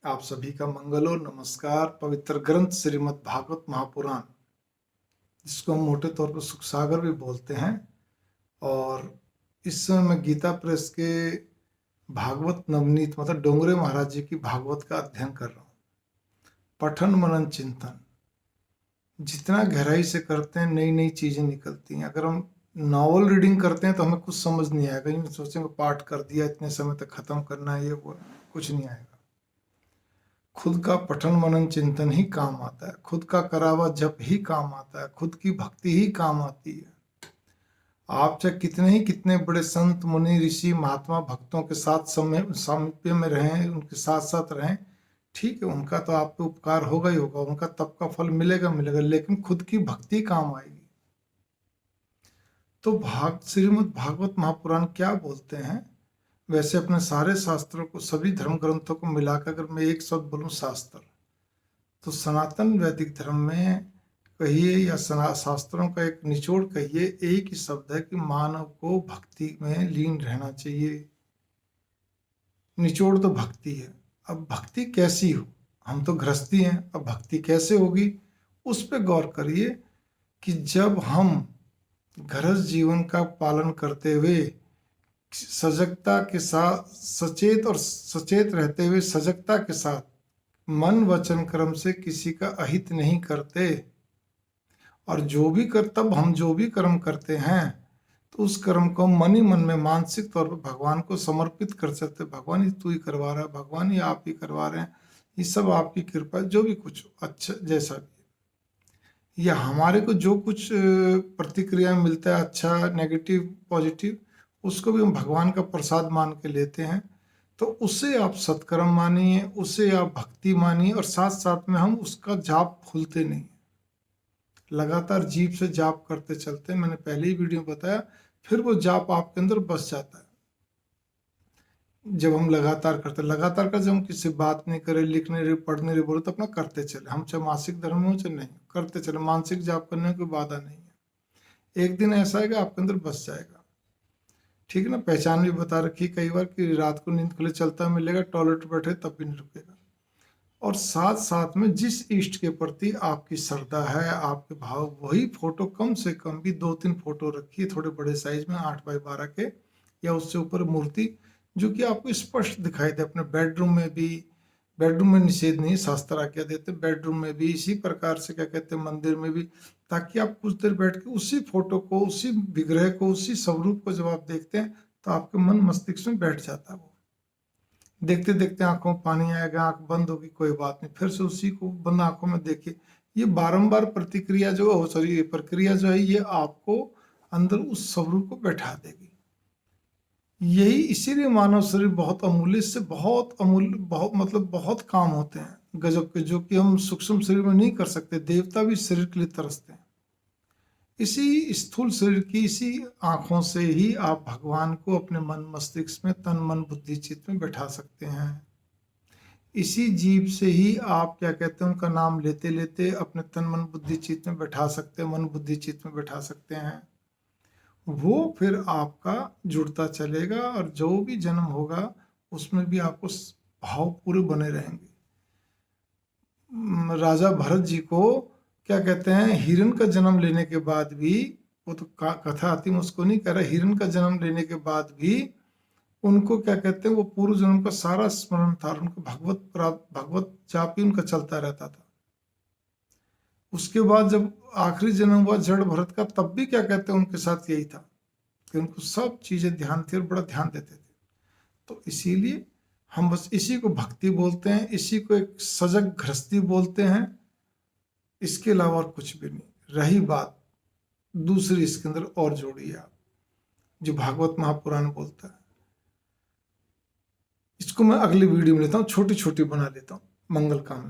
आप सभी का मंगल हो। नमस्कार। पवित्र ग्रंथ श्रीमद् भागवत महापुराण, जिसको हम मोटे तौर पर सुख सागर भी बोलते हैं, और इस समय मैं गीता प्रेस के भागवत नवनीत मतलब डोंगरे महाराज जी की भागवत का अध्ययन कर रहा हूँ। पठन मनन चिंतन जितना गहराई से करते हैं, नई नई चीजें निकलती हैं। अगर हम नॉवल रीडिंग करते हैं तो हमें कुछ समझ नहीं आएगा। यूँ सोचेंगे पाठ कर दिया, इतने समय तक खत्म करना है, ये वो, कुछ नहीं आएगा। खुद का पठन मनन चिंतन ही काम आता है, खुद का करा हुआ जप ही काम आता है, खुद की भक्ति ही काम आती है। आप चाहे कितने बड़े संत मुनि ऋषि महात्मा भक्तों के साथ सामीप्य में रहें, उनके साथ साथ रहें, ठीक है, उनका तो आप पे उपकार होगा ही होगा, उनका तब का फल मिलेगा, लेकिन खुद की भक्ति काम आएगी। तो श्रीमद् भागवत महापुराण क्या बोलते हैं? वैसे अपने सारे शास्त्रों को, सभी धर्म ग्रंथों को मिलाकर अगर मैं एक शब्द बोलूं शास्त्र, तो सनातन वैदिक धर्म में कहिए या शास्त्रों का एक निचोड़ कहिए, एक ही शब्द है कि मानव को भक्ति में लीन रहना चाहिए। निचोड़ तो भक्ति है। अब भक्ति कैसी हो? हम तो गृहस्थी हैं, अब भक्ति कैसे होगी उस पर गौर करिए कि जब हम गृहस्थ जीवन का पालन करते हुए सजगता के साथ, सचेत रहते हुए सजगता के साथ मन वचन कर्म से किसी का अहित नहीं करते, और तब हम जो भी कर्म करते हैं तो उस कर्म को मन ही मन में मानसिक तौर पर भगवान को समर्पित कर सकते। भगवान ही तू ही करवा रहा है, भगवान ही आप ही करवा रहे हैं, ये सब आपकी कृपा, जो भी कुछ अच्छा जैसा भी, या हमारे को जो कुछ प्रतिक्रिया मिलता है, अच्छा नेगेटिव पॉजिटिव, उसको भी हम भगवान का प्रसाद मान के लेते हैं। तो उसे आप सत्कर्म मानिए, उसे आप भक्ति मानिए, और साथ साथ में हम उसका जाप भूलते नहीं, लगातार जीभ से जाप करते चलते हैं। मैंने पहले ही वीडियो में बताया, फिर वो जाप आपके अंदर बस जाता है जब हम लगातार करते। लगातार कर, जब हम किसी बात नहीं करें, लिख नहीं रहे, पढ़ नहीं रहे, बोले तो अपना करते चले, हम चाहे मासिक धर्म में हो चाहे नहीं, करते चले, मानसिक जाप करने में कोई बाधा नहीं है। एक दिन ऐसा है आपके अंदर बस जाएगा, ठीक है ना। पहचान भी बता रखी कई बार कि रात को नींद खुले चलता मिलेगा, टॉयलेट बैठे तब भी नहीं रुकेगा। और साथ साथ में जिस इष्ट के प्रति आपकी श्रद्धा है, आपके भाव, वही फोटो कम से कम भी 2-3 फोटो रखिए, थोड़े बड़े साइज में, 8x12 के या उससे ऊपर मूर्ति, जो कि आपको स्पष्ट दिखाई दे। अपने बेडरूम में भी, बेडरूम में निषेध नहीं, शास्त्र आज्ञा देते, बेडरूम में भी इसी प्रकार से, क्या कहते हैं, मंदिर में भी, ताकि आप कुछ देर बैठ के उसी फोटो को, उसी विग्रह को, उसी स्वरूप को जब आप देखते हैं तो आपके मन मस्तिष्क में बैठ जाता है। वो देखते देखते आंखों में पानी आएगा, आंख बंद होगी, कोई बात नहीं, फिर से उसी को बंद आंखों में देखिए। ये बारंबार प्रक्रिया जो है, ये आपको अंदर उस स्वरूप को बैठा देगी। यही इसीलिए मानव शरीर बहुत अमूल्य, इससे बहुत अमूल्य, बहुत काम होते हैं गजब के, जो कि हम सूक्ष्म शरीर में नहीं कर सकते। देवता भी शरीर के लिए तरसते हैं। इसी स्थूल शरीर की, इसी आंखों से ही आप भगवान को अपने मन मस्तिष्क में, तन मन बुद्धि चित्त में बैठा सकते हैं। इसी जीव से ही आप, क्या कहते हैं, उनका नाम लेते लेते अपने तन मन बुद्धि चित्त में बैठा सकते हैं, मन बुद्धि चित्त में बैठा सकते हैं। वो फिर आपका जुड़ता चलेगा, और जो भी जन्म होगा उसमें भी आपको भाव पूरे बने रहेंगे। राजा भरत जी को, क्या कहते हैं, हिरण का जन्म लेने के बाद भी, वो तो कथा आती, मैं उसको नहीं कह रहा, हिरण का जन्म लेने के बाद भी उनको, क्या कहते हैं, वो पूर्व जन्म का सारा स्मरण था, उनको भगवत जाप ही उनका चलता रहता था। उसके बाद जब आखिरी जन्म हुआ जड़ भरत का, तब भी, क्या कहते हैं, उनके साथ यही था कि उनको सब चीजें ध्यान थी और बड़ा ध्यान देते थे। तो इसीलिए हम बस इसी को भक्ति बोलते हैं, इसी को एक सजग गृहस्थी बोलते हैं। इसके अलावा और कुछ भी नहीं। रही बात दूसरी, इसके अंदर और जोड़िए आप, जो भागवत महापुराण बोलता है, इसको मैं अगली वीडियो में लेता हूँ, छोटी छोटी बना लेता हूँ। मंगल कामना।